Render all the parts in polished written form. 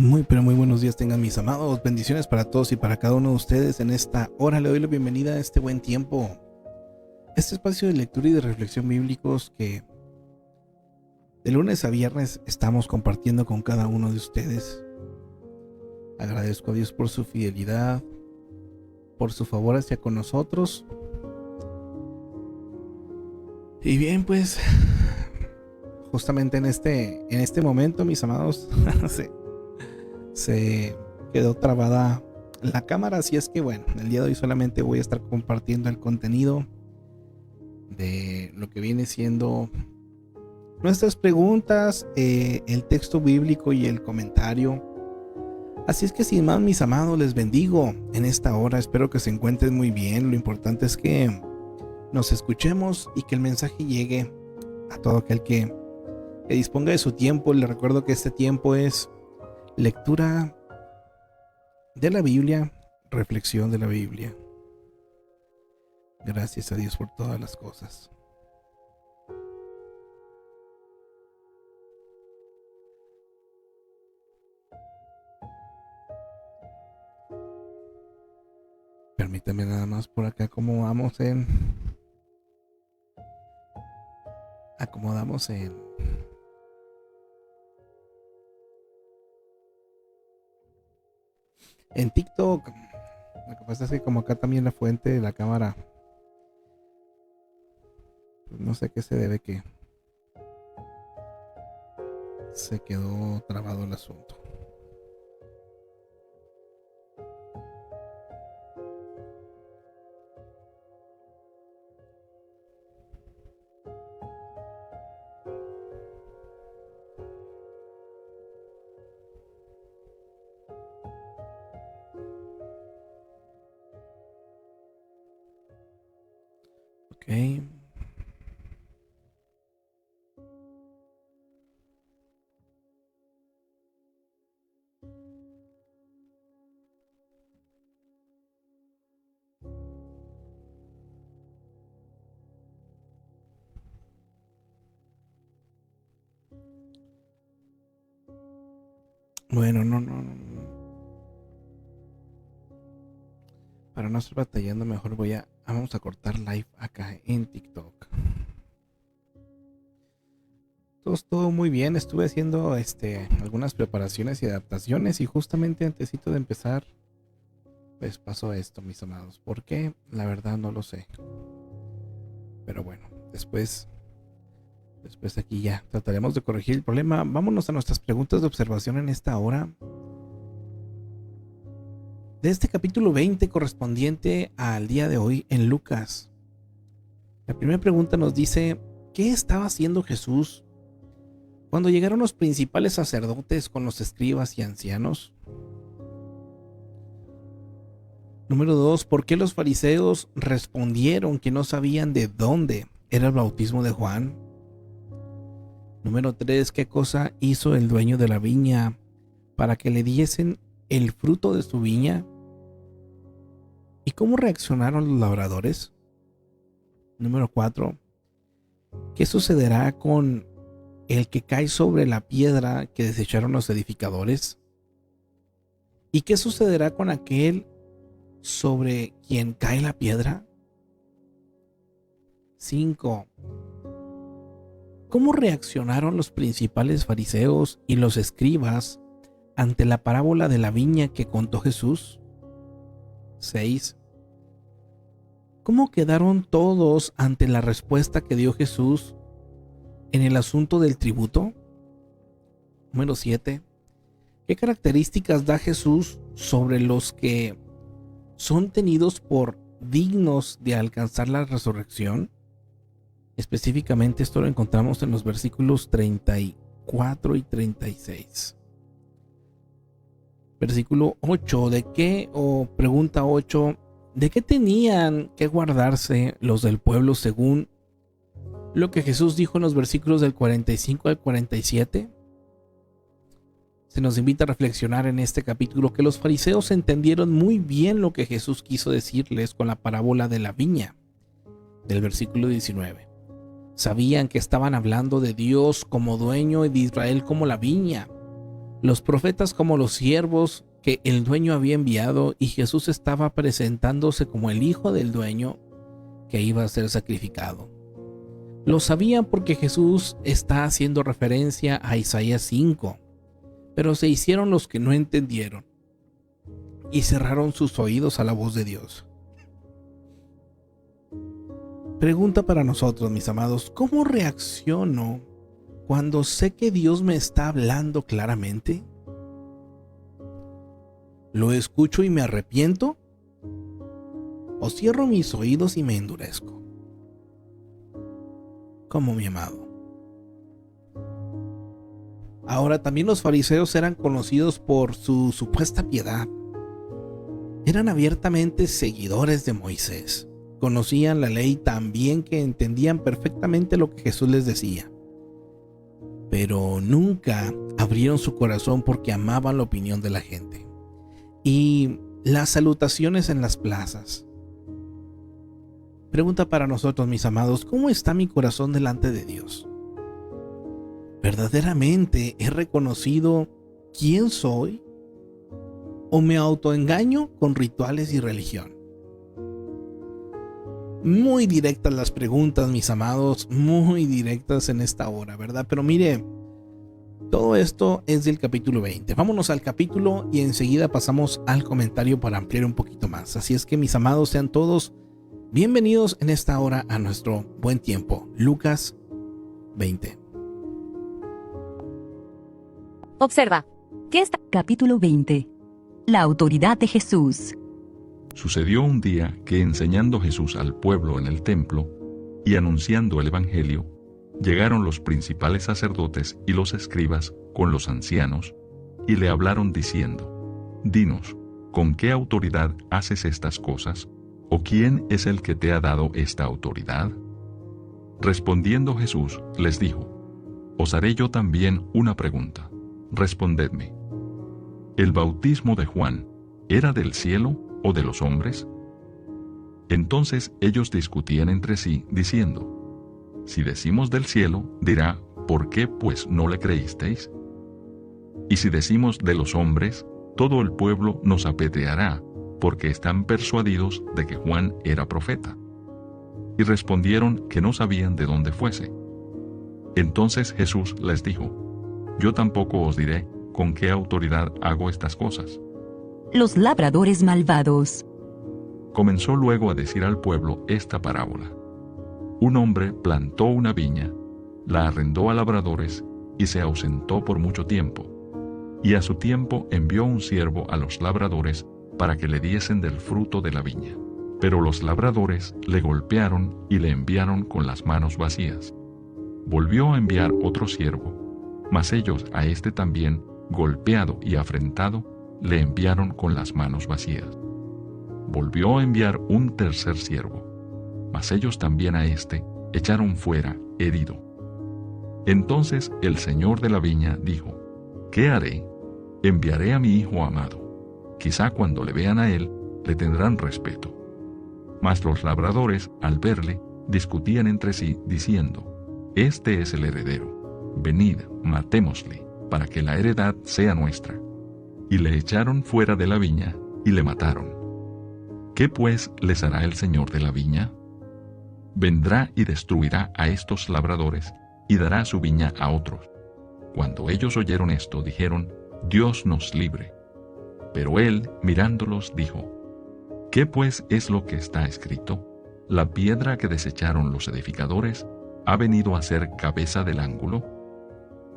Muy, pero muy buenos días tengan mis amados. Bendiciones para todos y para cada uno de ustedes en esta hora. Le doy la bienvenida a este buen tiempo. Este espacio de lectura y de reflexión bíblicos que de lunes a viernes estamos compartiendo con cada uno de ustedes. Agradezco a Dios por su fidelidad, por su favor hacia con nosotros. Y bien, pues, justamente en este momento, mis amados, se quedó trabada la cámara, así es que bueno, el día de hoy solamente voy a estar compartiendo el contenido de lo que viene siendo nuestras preguntas, el texto bíblico y el comentario. Así es que sin más, mis amados, les bendigo en esta hora. Espero que se encuentren muy bien. Lo importante es que nos escuchemos y que el mensaje llegue a todo aquel que disponga de su tiempo. Les recuerdo que este tiempo es lectura de la Biblia, reflexión de la Biblia. Gracias a Dios por todas las cosas. Permítame nada más por acá acomodamos en TikTok. Lo que pasa es que como acá también la fuente de la cámara, pues no sé a qué se debe que se quedó trabado el asunto. Ok. Bueno, no. Para no estar batallando, mejor vamos a cortar live acá en TikTok. Todo muy bien. Estuve haciendo algunas preparaciones y adaptaciones y justamente antesito de empezar, pues pasó esto, mis amados. ¿Por qué? La verdad no lo sé. Pero bueno, después aquí ya trataremos de corregir el problema. Vámonos a nuestras preguntas de observación en esta hora. De este capítulo 20 correspondiente al día de hoy en Lucas. La primera pregunta nos dice: ¿qué estaba haciendo Jesús cuando llegaron los principales sacerdotes con los escribas y ancianos? Número 2. ¿Por qué los fariseos respondieron que no sabían de dónde era el bautismo de Juan? Número 3. ¿Qué cosa hizo el dueño de la viña para que le diesen el fruto de su viña? ¿Y cómo reaccionaron los labradores? Número 4. ¿Qué sucederá con el que cae sobre la piedra que desecharon los edificadores? ¿Y qué sucederá con aquel sobre quien cae la piedra? 5. ¿Cómo reaccionaron los principales fariseos y los escribas ante la parábola de la viña que contó Jesús? 6. ¿Cómo quedaron todos ante la respuesta que dio Jesús en el asunto del tributo? Número 7. ¿Qué características da Jesús sobre los que son tenidos por dignos de alcanzar la resurrección? Específicamente esto lo encontramos en los versículos 34 y 36. Versículo 8, pregunta 8, ¿de qué tenían que guardarse los del pueblo según lo que Jesús dijo en los versículos del 45 al 47? Se nos invita a reflexionar en este capítulo que los fariseos entendieron muy bien lo que Jesús quiso decirles con la parábola de la viña, del versículo 19. Sabían que estaban hablando de Dios como dueño y de Israel como la viña. los profetas como los siervos que el dueño había enviado, y Jesús estaba presentándose como el hijo del dueño que iba a ser sacrificado. Lo sabían porque Jesús está haciendo referencia a Isaías 5, pero se hicieron los que no entendieron y cerraron sus oídos a la voz de Dios. Pregunta para nosotros, mis amados: ¿cómo reacciono cuando sé que Dios me está hablando claramente? ¿Lo escucho y me arrepiento? ¿O cierro mis oídos y me endurezco? Como mi amado. Ahora, también los fariseos eran conocidos por su supuesta piedad. Eran abiertamente seguidores de Moisés. Conocían la ley tan bien que entendían perfectamente lo que Jesús les decía. Pero nunca abrieron su corazón porque amaban la opinión de la gente y las salutaciones en las plazas. Pregunta para nosotros, mis amados: ¿cómo está mi corazón delante de Dios? ¿Verdaderamente he reconocido quién soy? ¿O me autoengaño con rituales y religión? Muy directas las preguntas, mis amados, muy directas en esta hora, ¿verdad? Pero mire, todo esto es del capítulo 20. Vámonos al capítulo y enseguida pasamos al comentario para ampliar un poquito más. Así es que, mis amados, sean todos bienvenidos en esta hora a nuestro buen tiempo. Lucas 20. Observa. ¿Qué está? Capítulo 20. La autoridad de Jesús. Sucedió un día que, enseñando Jesús al pueblo en el templo y anunciando el evangelio, llegaron los principales sacerdotes y los escribas con los ancianos y le hablaron diciendo: Dinos, ¿con qué autoridad haces estas cosas? ¿O quién es el que te ha dado esta autoridad? Respondiendo Jesús les dijo: Os haré yo también una pregunta. Respondedme. ¿El bautismo de Juan era del cielo o de los hombres? Entonces ellos discutían entre sí, diciendo: Si decimos del cielo, dirá: ¿por qué pues no le creísteis? Y si decimos de los hombres, todo el pueblo nos apedreará, porque están persuadidos de que Juan era profeta. Y respondieron que no sabían de dónde fuese. Entonces Jesús les dijo: Yo tampoco os diré con qué autoridad hago estas cosas. Los labradores malvados. Comenzó luego a decir al pueblo esta parábola: Un hombre plantó una viña, la arrendó a labradores y se ausentó por mucho tiempo. Y a su tiempo envió un siervo a los labradores para que le diesen del fruto de la viña. Pero los labradores le golpearon y le enviaron con las manos vacías. Volvió a enviar otro siervo, mas ellos a este también, golpeado y afrentado, le enviaron con las manos vacías. Volvió a enviar un tercer siervo, mas ellos también a este echaron fuera herido. Entonces el señor de la viña dijo: ¿Qué haré? Enviaré a mi hijo amado. Quizá cuando le vean a él, le tendrán respeto. Mas los labradores, al verle, discutían entre sí, diciendo: Este es el heredero. Venid, matémosle, para que la heredad sea nuestra. Y le echaron fuera de la viña, y le mataron. ¿Qué pues les hará el señor de la viña? Vendrá y destruirá a estos labradores, y dará su viña a otros. Cuando ellos oyeron esto, dijeron: Dios nos libre. Pero él, mirándolos, dijo: ¿Qué pues es lo que está escrito? La piedra que desecharon los edificadores ha venido a ser cabeza del ángulo.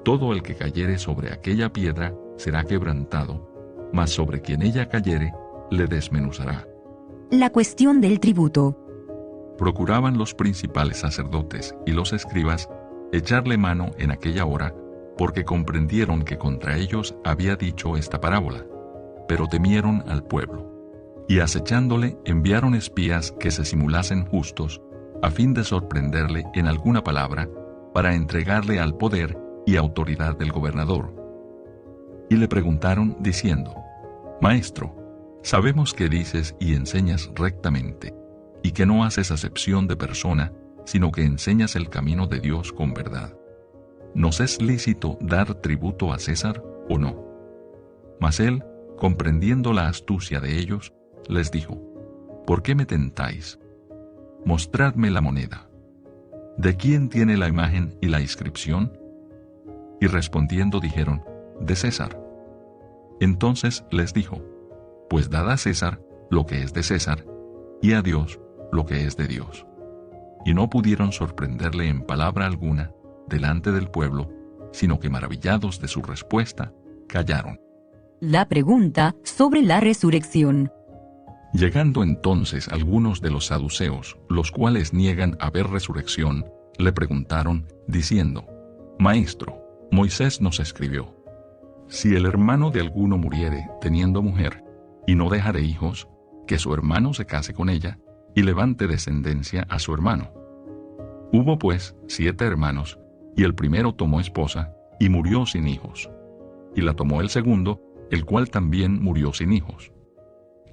Todo el que cayere sobre aquella piedra será quebrantado, mas sobre quien ella cayere le desmenuzará. La cuestión del tributo. Procuraban los principales sacerdotes y los escribas echarle mano en aquella hora, porque comprendieron que contra ellos había dicho esta parábola, pero temieron al pueblo. Y acechándole enviaron espías que se simulasen justos, a fin de sorprenderle en alguna palabra, para entregarle al poder y autoridad del gobernador. Y le preguntaron diciendo: Maestro, sabemos que dices y enseñas rectamente, y que no haces acepción de persona, sino que enseñas el camino de Dios con verdad. ¿Nos es lícito dar tributo a César o no? Mas él, comprendiendo la astucia de ellos, les dijo: ¿Por qué me tentáis? Mostradme la moneda. ¿De quién tiene la imagen y la inscripción? Y respondiendo dijeron: de César. Entonces les dijo: pues dad a César lo que es de César, y a Dios lo que es de Dios. Y no pudieron sorprenderle en palabra alguna delante del pueblo, sino que maravillados de su respuesta, callaron. La pregunta sobre la resurrección. Llegando entonces algunos de los saduceos, los cuales niegan haber resurrección, le preguntaron, diciendo: Maestro, Moisés nos escribió: si el hermano de alguno muriere teniendo mujer, y no dejare hijos, que su hermano se case con ella, y levante descendencia a su hermano. Hubo pues 7 hermanos, y el primero tomó esposa, y murió sin hijos. Y la tomó el segundo, el cual también murió sin hijos.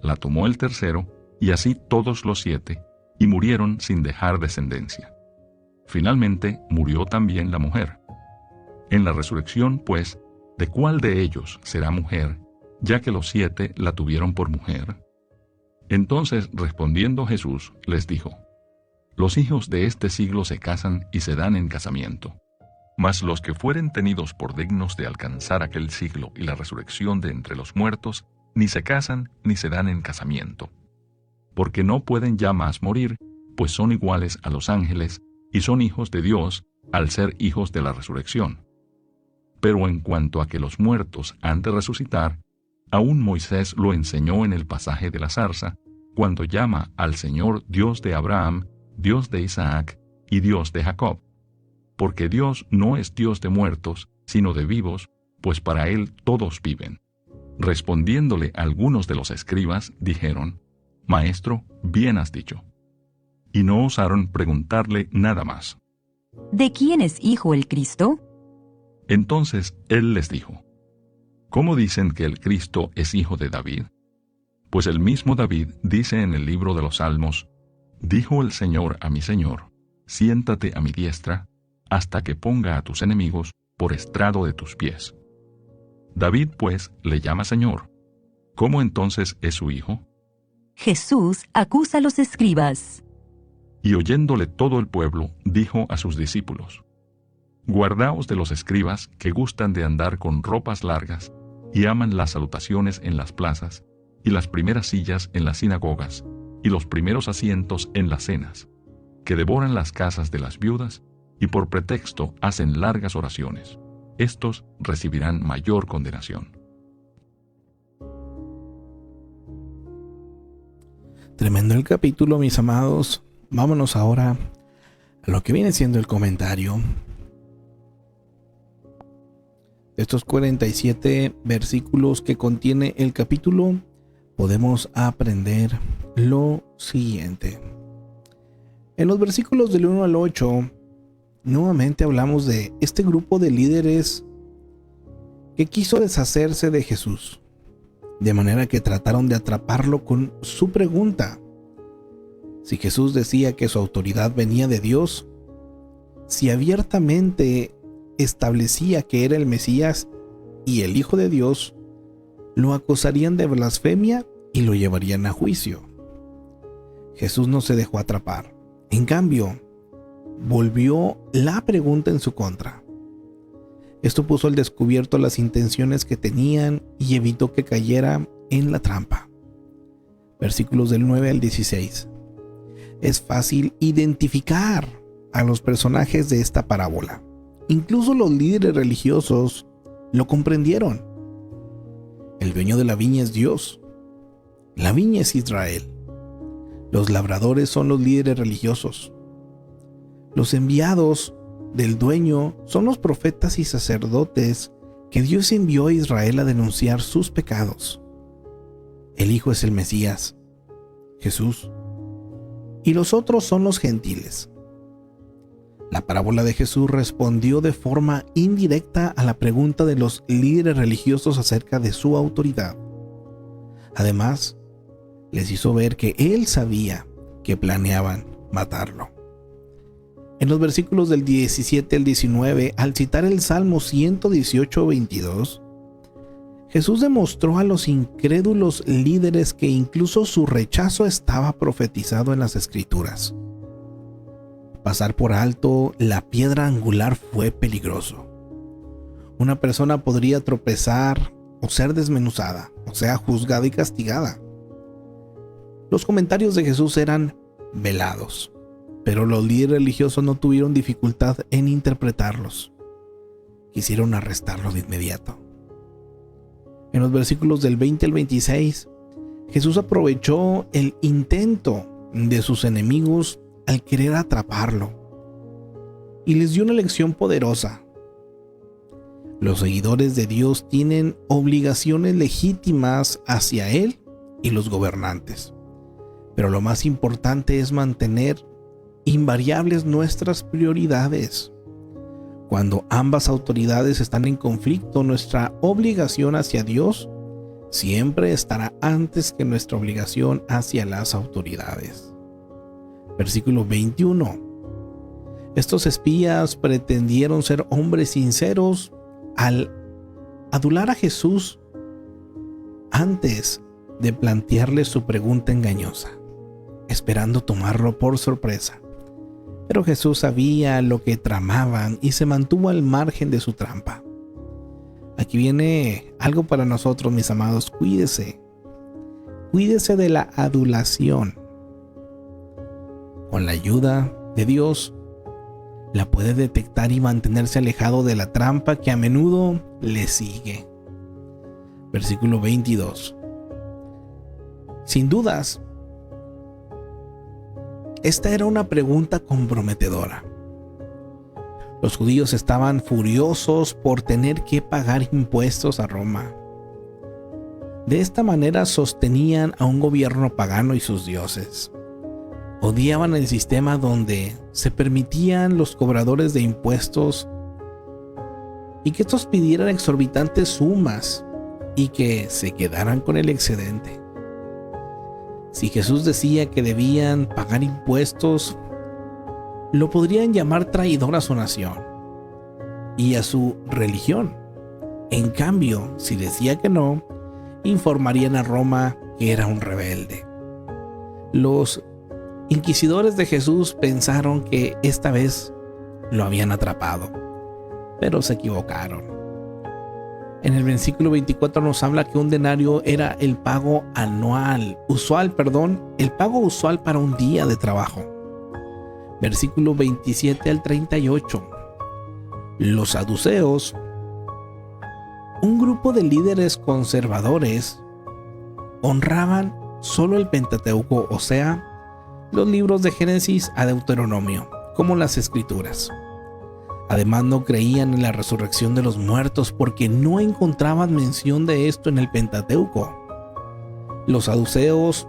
La tomó el tercero, y así todos los 7, y murieron sin dejar descendencia. Finalmente murió también la mujer. En la resurrección, pues, ¿de cuál de ellos será mujer, ya que los 7 la tuvieron por mujer? Entonces, respondiendo Jesús, les dijo: los hijos de este siglo se casan y se dan en casamiento. Mas los que fueren tenidos por dignos de alcanzar aquel siglo y la resurrección de entre los muertos, ni se casan ni se dan en casamiento. Porque no pueden ya más morir, pues son iguales a los ángeles, y son hijos de Dios, al ser hijos de la resurrección. Pero en cuanto a que los muertos han de resucitar, aún Moisés lo enseñó en el pasaje de la zarza, cuando llama al Señor Dios de Abraham, Dios de Isaac y Dios de Jacob. Porque Dios no es Dios de muertos, sino de vivos, pues para Él todos viven. Respondiéndole algunos de los escribas, dijeron: Maestro, bien has dicho. Y no osaron preguntarle nada más. ¿De quién es hijo el Cristo? Entonces él les dijo: ¿Cómo dicen que el Cristo es hijo de David? Pues el mismo David dice en el libro de los Salmos: dijo el Señor a mi Señor: siéntate a mi diestra, hasta que ponga a tus enemigos por estrado de tus pies. David, pues, le llama Señor. ¿Cómo entonces es su hijo? Jesús acusa a los escribas. Y oyéndole todo el pueblo, dijo a sus discípulos: guardaos de los escribas que gustan de andar con ropas largas, y aman las salutaciones en las plazas, y las primeras sillas en las sinagogas, y los primeros asientos en las cenas, que devoran las casas de las viudas, y por pretexto hacen largas oraciones. Estos recibirán mayor condenación. Tremendo el capítulo, mis amados. Vámonos ahora a lo que viene siendo el comentario. Estos 47 versículos que contiene el capítulo, podemos aprender lo siguiente. En los versículos del 1 al 8, nuevamente hablamos de este grupo de líderes que quiso deshacerse de Jesús, de manera que trataron de atraparlo con su pregunta. Si Jesús decía que su autoridad venía de Dios, si abiertamente establecía que era el Mesías y el Hijo de Dios, lo acusarían de blasfemia y lo llevarían a juicio. Jesús no se dejó atrapar. En cambio, volvió la pregunta en su contra. Esto puso al descubierto las intenciones que tenían y evitó que cayera en la trampa. Versículos del 9 al 16. Es fácil identificar a los personajes de esta parábola. Incluso los líderes religiosos lo comprendieron. El dueño de la viña es Dios. La viña es Israel. Los labradores son los líderes religiosos. Los enviados del dueño son los profetas y sacerdotes que Dios envió a Israel a denunciar sus pecados. El Hijo es el Mesías, Jesús, y los otros son los gentiles. La parábola de Jesús respondió de forma indirecta a la pregunta de los líderes religiosos acerca de su autoridad. Además, les hizo ver que él sabía que planeaban matarlo. En los versículos del 17 al 19, al citar el Salmo 118:22, Jesús demostró a los incrédulos líderes que incluso su rechazo estaba profetizado en las Escrituras. Pasar por alto la piedra angular fue peligroso. Una persona podría tropezar o ser desmenuzada, o sea, juzgada y castigada. Los comentarios de Jesús eran velados, pero los líderes religiosos no tuvieron dificultad en interpretarlos. Quisieron arrestarlo de inmediato. En los versículos del 20 al 26, Jesús aprovechó el intento de sus enemigos al querer atraparlo y les dio una lección poderosa. Los seguidores de Dios tienen obligaciones legítimas hacia Él y los gobernantes, pero lo más importante es mantener invariables nuestras prioridades. Cuando ambas autoridades están en conflicto, nuestra obligación hacia Dios siempre estará antes que nuestra obligación hacia las autoridades. Versículo 21. Estos espías pretendieron ser hombres sinceros al adular a Jesús antes de plantearle su pregunta engañosa, esperando tomarlo por sorpresa. Pero Jesús sabía lo que tramaban y se mantuvo al margen de su trampa. Aquí viene algo para nosotros, mis amados. Cuídese de la adulación. Con la ayuda de Dios, la puede detectar y mantenerse alejado de la trampa que a menudo le sigue. Versículo 22. Sin dudas, esta era una pregunta comprometedora. Los judíos estaban furiosos por tener que pagar impuestos a Roma. De esta manera sostenían a un gobierno pagano y sus dioses. Odiaban el sistema donde se permitían los cobradores de impuestos y que estos pidieran exorbitantes sumas y que se quedaran con el excedente. Si Jesús decía que debían pagar impuestos, lo podrían llamar traidor a su nación y a su religión. En cambio, si decía que no, informarían a Roma que era un rebelde. Los inquisidores de Jesús pensaron que esta vez lo habían atrapado, pero se equivocaron. En el versículo 24 nos habla que un denario era el pago usual para un día de trabajo. Versículo 27 al 38. Los saduceos, un grupo de líderes conservadores, honraban solo el Pentateuco, o sea, los libros de Génesis a Deuteronomio, como las Escrituras. Además, no creían en la resurrección de los muertos porque no encontraban mención de esto en el Pentateuco. Los saduceos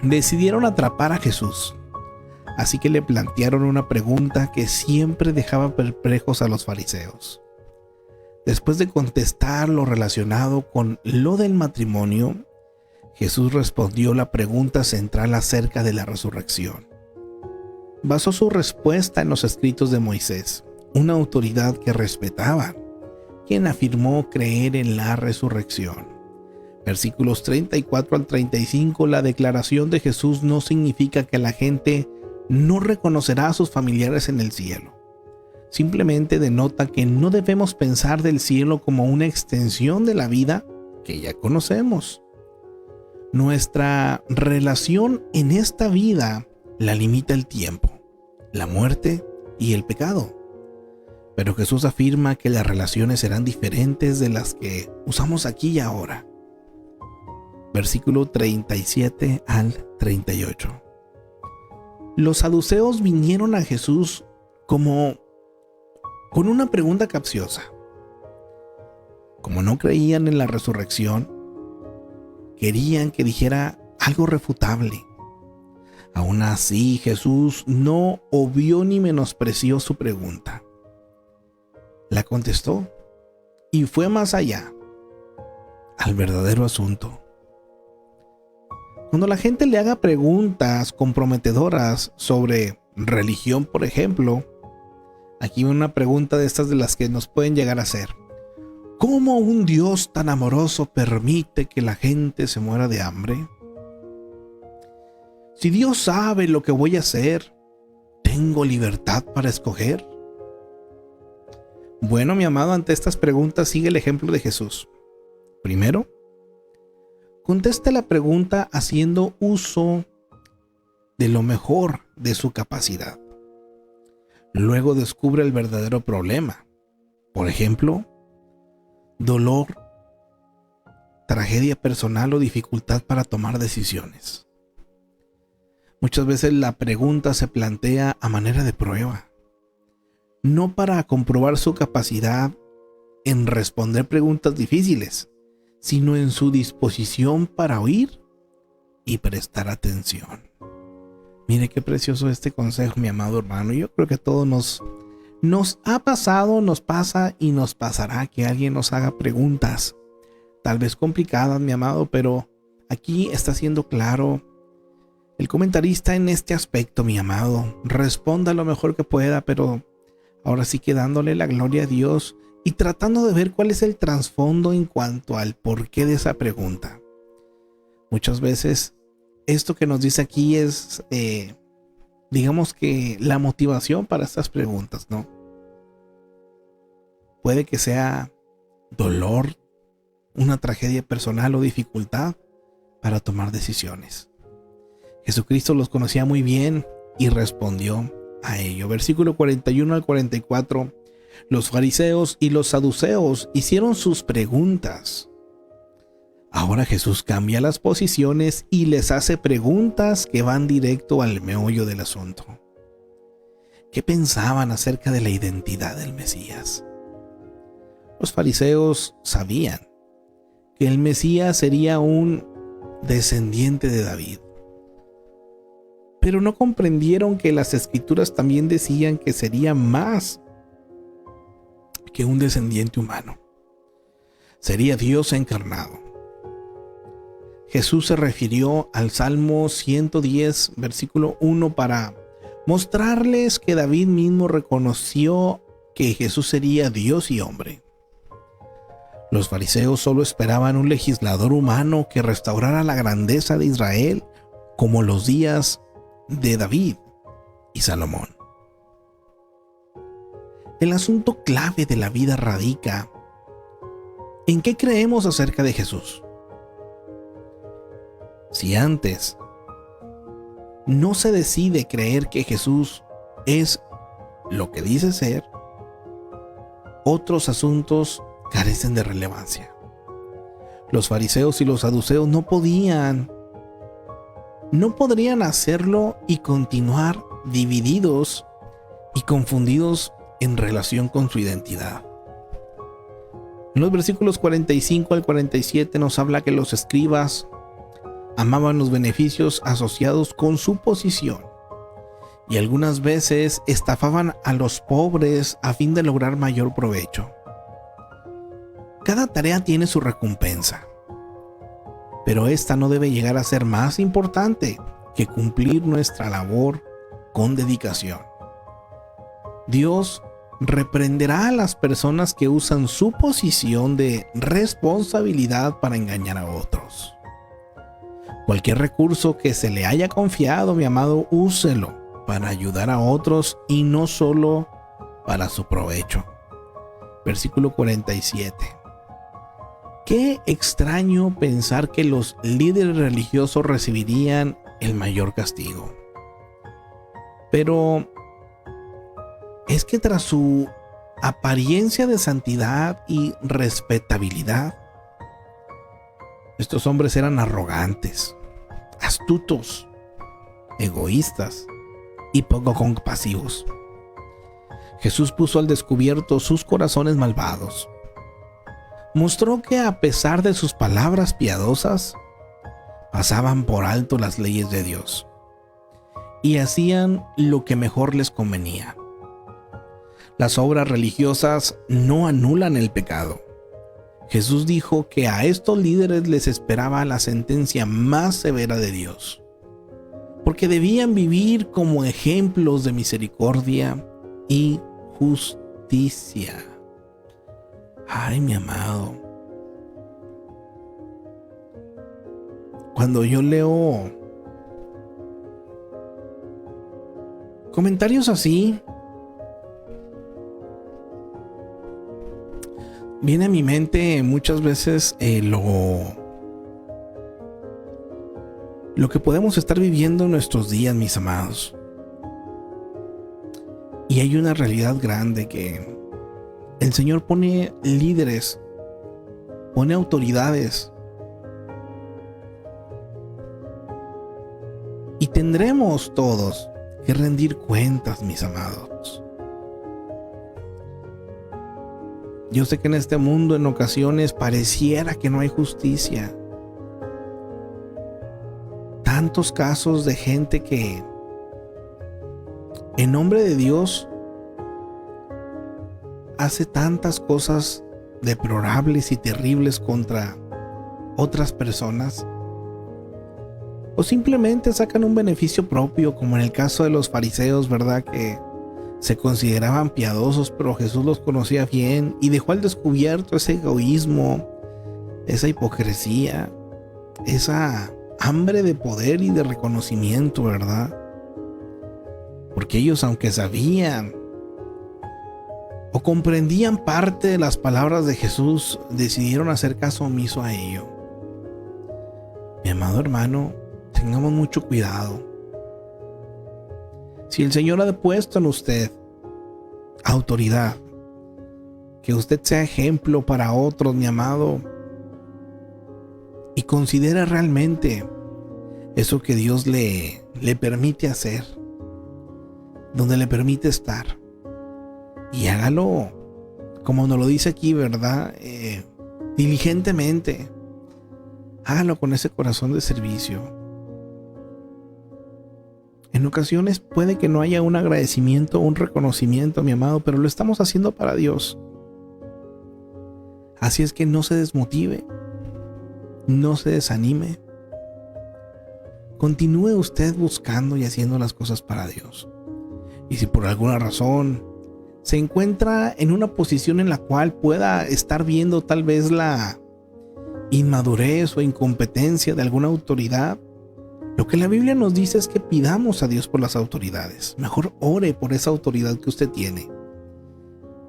decidieron atrapar a Jesús, así que le plantearon una pregunta que siempre dejaba perplejos a los fariseos. Después de contestar lo relacionado con lo del matrimonio, Jesús respondió la pregunta central acerca de la resurrección. Basó su respuesta en los escritos de Moisés, una autoridad que respetaban, quien afirmó creer en la resurrección. Versículos 34 al 35, la declaración de Jesús no significa que la gente no reconocerá a sus familiares en el cielo. Simplemente denota que no debemos pensar del cielo como una extensión de la vida que ya conocemos. Nuestra relación en esta vida la limita el tiempo, la muerte y el pecado. Pero Jesús afirma que las relaciones serán diferentes de las que usamos aquí y ahora. Versículo 37 al 38. Los saduceos vinieron a Jesús con una pregunta capciosa. Como no creían en la resurrección, querían que dijera algo refutable. Aún así, Jesús no obvió ni menospreció su pregunta. La contestó y fue más allá, al verdadero asunto. Cuando la gente le haga preguntas comprometedoras sobre religión, por ejemplo, aquí una pregunta de estas de las que nos pueden llegar a hacer. ¿Cómo un Dios tan amoroso permite que la gente se muera de hambre? Si Dios sabe lo que voy a hacer, ¿tengo libertad para escoger? Bueno, mi amado, ante estas preguntas sigue el ejemplo de Jesús. Primero, conteste la pregunta haciendo uso de lo mejor de su capacidad. Luego descubre el verdadero problema. Por ejemplo, dolor, tragedia personal o dificultad para tomar decisiones. Muchas veces la pregunta se plantea a manera de prueba, no para comprobar su capacidad en responder preguntas difíciles, sino en su disposición para oír y prestar atención. Mire qué precioso este consejo, mi amado hermano. Yo creo que todo nos ha pasado, nos pasa y nos pasará que alguien nos haga preguntas, tal vez complicadas, mi amado, pero aquí está siendo claro el comentarista en este aspecto, mi amado. Responda lo mejor que pueda, pero ahora sí que dándole la gloria a Dios y tratando de ver cuál es el trasfondo en cuanto al porqué de esa pregunta. Muchas veces esto que nos dice aquí es, digamos que la motivación para estas preguntas, ¿no? Puede que sea dolor, una tragedia personal o dificultad para tomar decisiones. Jesucristo los conocía muy bien y respondió a ello. Versículo 41 al 44. Los fariseos y los saduceos hicieron sus preguntas. Ahora Jesús cambia las posiciones y les hace preguntas que van directo al meollo del asunto. ¿Qué pensaban acerca de la identidad del Mesías? Los fariseos sabían que el Mesías sería un descendiente de David, pero no comprendieron que las escrituras también decían que sería más que un descendiente humano. Sería Dios encarnado. Jesús se refirió al Salmo 110, versículo 1, para mostrarles que David mismo reconoció que Jesús sería Dios y hombre. Los fariseos solo esperaban un legislador humano que restaurara la grandeza de Israel como los días de David y Salomón. El asunto clave de la vida radica en qué creemos acerca de Jesús. Si antes no se decide creer que Jesús es lo que dice ser, otros asuntos carecen de relevancia. Los fariseos y los saduceos no podrían hacerlo y continuar divididos y confundidos en relación con su identidad. En los versículos 45 al 47 nos habla que los escribas amaban los beneficios asociados con su posición y algunas veces estafaban a los pobres a fin de lograr mayor provecho. Cada tarea tiene su recompensa, pero esta no debe llegar a ser más importante que cumplir nuestra labor con dedicación. Dios reprenderá a las personas que usan su posición de responsabilidad para engañar a otros. Cualquier recurso que se le haya confiado, mi amado, úselo para ayudar a otros y no solo para su provecho. Versículo 47. Qué extraño pensar que los líderes religiosos recibirían el mayor castigo. Pero es que tras su apariencia de santidad y respetabilidad, estos hombres eran arrogantes, astutos, egoístas y poco compasivos. Jesús puso al descubierto sus corazones malvados. Mostró que a pesar de sus palabras piadosas, pasaban por alto las leyes de Dios y hacían lo que mejor les convenía. Las obras religiosas no anulan el pecado. Jesús dijo que a estos líderes les esperaba la sentencia más severa de Dios, porque debían vivir como ejemplos de misericordia y justicia. Ay, mi amado. Cuando yo leo comentarios así, viene a mi mente muchas veces lo que podemos estar viviendo en nuestros días, mis amados. Y hay una realidad grande que el Señor pone líderes, pone autoridades. Y tendremos todos que rendir cuentas, mis amados. Yo sé que en este mundo en ocasiones pareciera que no hay justicia. Tantos casos de gente que en nombre de Dios hace tantas cosas deplorables y terribles contra otras personas, o simplemente sacan un beneficio propio, como en el caso de los fariseos, ¿verdad? Que se consideraban piadosos, pero Jesús los conocía bien y dejó al descubierto ese egoísmo, esa hipocresía, esa hambre de poder y de reconocimiento, ¿verdad? Porque ellos, aunque sabían o comprendían parte de las palabras de Jesús, decidieron hacer caso omiso a ello. Mi amado hermano, tengamos mucho cuidado. Si el Señor ha puesto en usted autoridad, que usted sea ejemplo para otros, mi amado, y considera realmente eso que Dios le permite hacer, donde le permite estar, y hágalo como nos lo dice aquí, ¿verdad? Diligentemente. Hágalo con ese corazón de servicio. En ocasiones puede que no haya un agradecimiento o un reconocimiento, mi amado, pero lo estamos haciendo para Dios. Así es que no se desmotive, no se desanime. Continúe usted buscando y haciendo las cosas para Dios. Y si por alguna razón se encuentra en una posición en la cual pueda estar viendo tal vez la inmadurez o incompetencia de alguna autoridad, lo que la Biblia nos dice es que pidamos a Dios por las autoridades. Mejor ore por esa autoridad que usted tiene.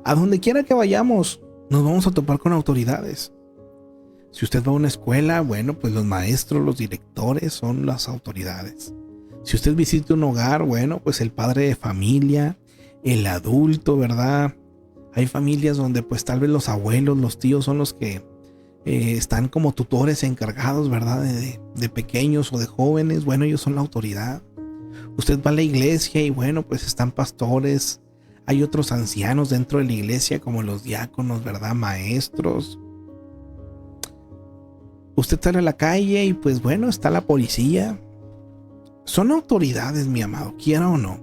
A donde quiera que vayamos, nos vamos a topar con autoridades. Si usted va a una escuela, bueno, pues los maestros, los directores son las autoridades. Si usted visita un hogar, bueno, pues el padre de familia, el adulto, ¿verdad? Hay familias donde pues tal vez los abuelos, los tíos son los que están como tutores encargados, ¿verdad? De pequeños o de jóvenes. Bueno, ellos son la autoridad. Usted va a la iglesia y bueno, pues están pastores. Hay otros ancianos dentro de la iglesia como los diáconos, ¿verdad? Maestros. Usted sale a la calle y pues bueno, está la policía. Son autoridades, mi amado, quiera o no.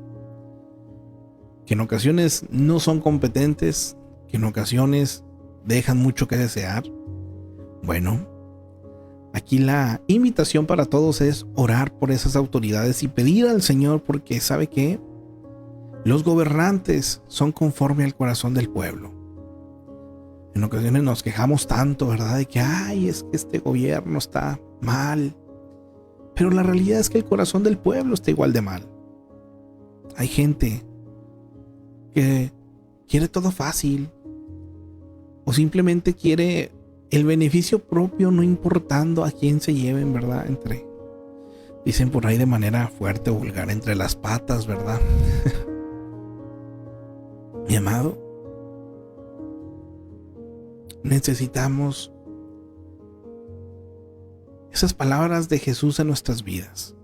Que en ocasiones no son competentes, que en ocasiones dejan mucho que desear. Bueno, aquí la invitación para todos es orar por esas autoridades y pedir al Señor, porque ¿sabe qué? Los gobernantes son conforme al corazón del pueblo. En ocasiones nos quejamos tanto, ¿verdad? De que, ay, es que este gobierno está mal. Pero la realidad es que el corazón del pueblo está igual de mal. Hay gente que quiere todo fácil, o simplemente quiere el beneficio propio, no importando a quién se lleven, ¿verdad? Dicen por ahí de manera fuerte o vulgar, entre las patas, ¿verdad? Mi amado, necesitamos esas palabras de Jesús en nuestras vidas.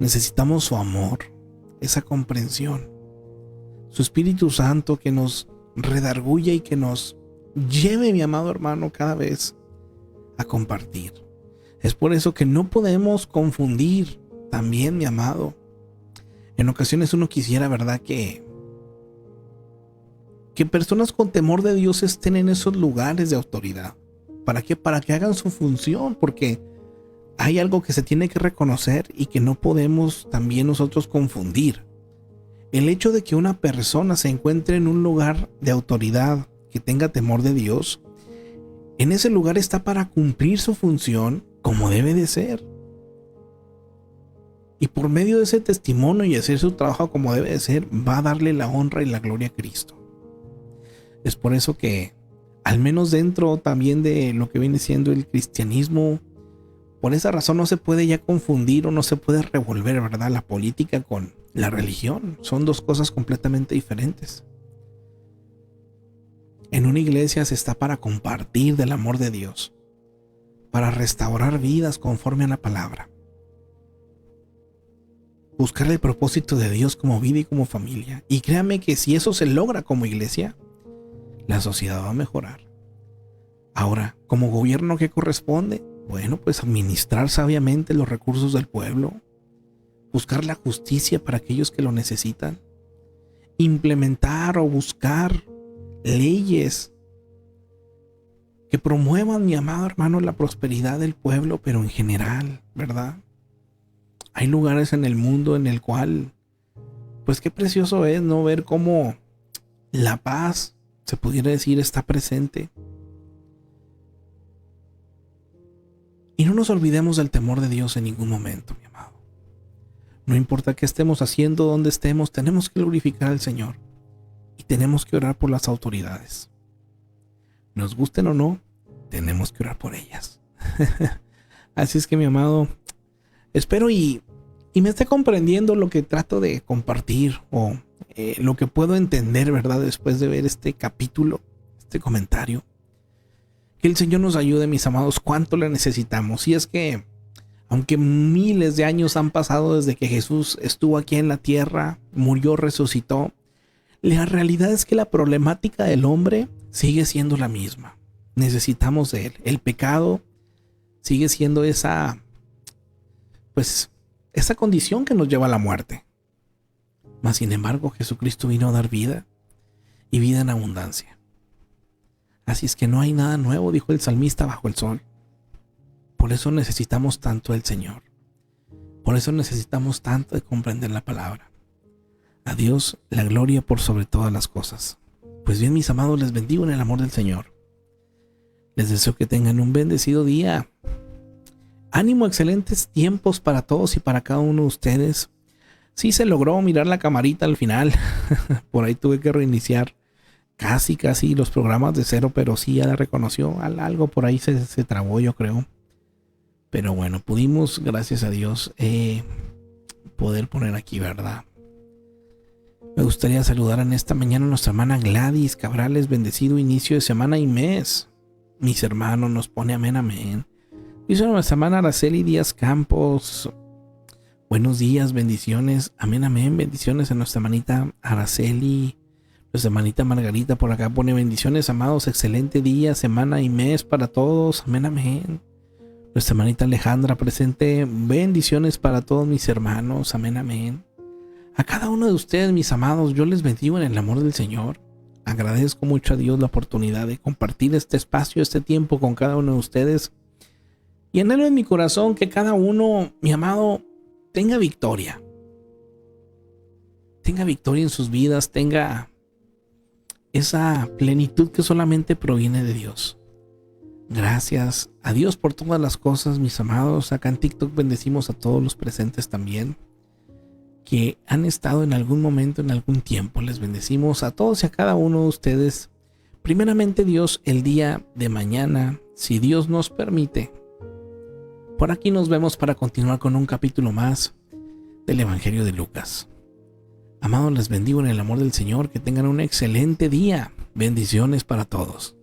Necesitamos su amor, esa comprensión, su Espíritu Santo que nos redarguya y que nos lleve, mi amado hermano, cada vez a compartir. Es por eso que no podemos confundir también, mi amado. En ocasiones uno quisiera, ¿verdad?, que personas con temor de Dios estén en esos lugares de autoridad. ¿Para qué? Para que hagan su función, porque hay algo que se tiene que reconocer y que no podemos también nosotros confundir. El hecho de que una persona se encuentre en un lugar de autoridad que tenga temor de Dios, en ese lugar está para cumplir su función como debe de ser. Y por medio de ese testimonio y hacer su trabajo como debe de ser, va a darle la honra y la gloria a Cristo. Es por eso que, al menos dentro también de lo que viene siendo el cristianismo, por esa razón no se puede ya confundir o no se puede revolver, ¿verdad?, la política con la religión. Son dos cosas completamente diferentes. En una iglesia se está para compartir del amor de Dios, para restaurar vidas conforme a la palabra, buscar el propósito de Dios como vida y como familia. Y créame que si eso se logra como iglesia, la sociedad va a mejorar. Ahora, como gobierno, ¿qué corresponde? Bueno, pues administrar sabiamente los recursos del pueblo, buscar la justicia para aquellos que lo necesitan, implementar o buscar leyes que promuevan, mi amado hermano, la prosperidad del pueblo, pero en general, ¿verdad? Hay lugares en el mundo en el cual, pues qué precioso es, ¿no?, ver cómo la paz, se pudiera decir, está presente. Y no nos olvidemos del temor de Dios en ningún momento, mi amado. No importa qué estemos haciendo, dónde estemos, tenemos que glorificar al Señor. Y tenemos que orar por las autoridades. Nos gusten o no, tenemos que orar por ellas. Así es que, mi amado, espero y me esté comprendiendo lo que trato de compartir o lo que puedo entender, ¿verdad?, después de ver este capítulo, este comentario. Que el Señor nos ayude, mis amados, cuánto le necesitamos. Y es que, aunque miles de años han pasado desde que Jesús estuvo aquí en la tierra, murió, resucitó, la realidad es que la problemática del hombre sigue siendo la misma. Necesitamos de Él. El pecado sigue siendo esa condición que nos lleva a la muerte. Mas, sin embargo, Jesucristo vino a dar vida y vida en abundancia. Así es que no hay nada nuevo, dijo el salmista, bajo el sol. Por eso necesitamos tanto del Señor. Por eso necesitamos tanto de comprender la palabra. A Dios la gloria por sobre todas las cosas. Pues bien, mis amados, les bendigo en el amor del Señor. Les deseo que tengan un bendecido día. Ánimo, excelentes tiempos para todos y para cada uno de ustedes. Sí se logró mirar la camarita al final. Por ahí tuve que reiniciar casi los programas de cero, pero sí ya la reconoció. Algo por ahí se trabó, yo creo. Pero bueno, pudimos, gracias a Dios, poder poner aquí, ¿verdad? Me gustaría saludar en esta mañana a nuestra hermana Gladys Cabrales. Bendecido inicio de semana y mes. Mis hermanos, nos pone amén, amén. Dice nuestra hermana Araceli Díaz Campos. Buenos días, bendiciones. Amén, amén. Bendiciones a nuestra hermanita Araceli. Nuestra hermanita Margarita por acá pone bendiciones, amados. Excelente día, semana y mes para todos. Amén, amén. Nuestra hermanita Alejandra presente. Bendiciones para todos mis hermanos. Amén, amén. A cada uno de ustedes, mis amados, yo les bendigo en el amor del Señor. Agradezco mucho a Dios la oportunidad de compartir este espacio, este tiempo con cada uno de ustedes. Y anhelo en mi corazón que cada uno, mi amado, tenga victoria. Tenga victoria en sus vidas, tenga esa plenitud que solamente proviene de Dios. Gracias a Dios por todas las cosas, mis amados. Acá en TikTok bendecimos a todos los presentes también, que han estado en algún momento, en algún tiempo. Les bendecimos a todos y a cada uno de ustedes. Primeramente, Dios, el día de mañana, si Dios nos permite, por aquí nos vemos para continuar con un capítulo más del Evangelio de Lucas. Amados, les bendigo en el amor del Señor. Que tengan un excelente día. Bendiciones para todos.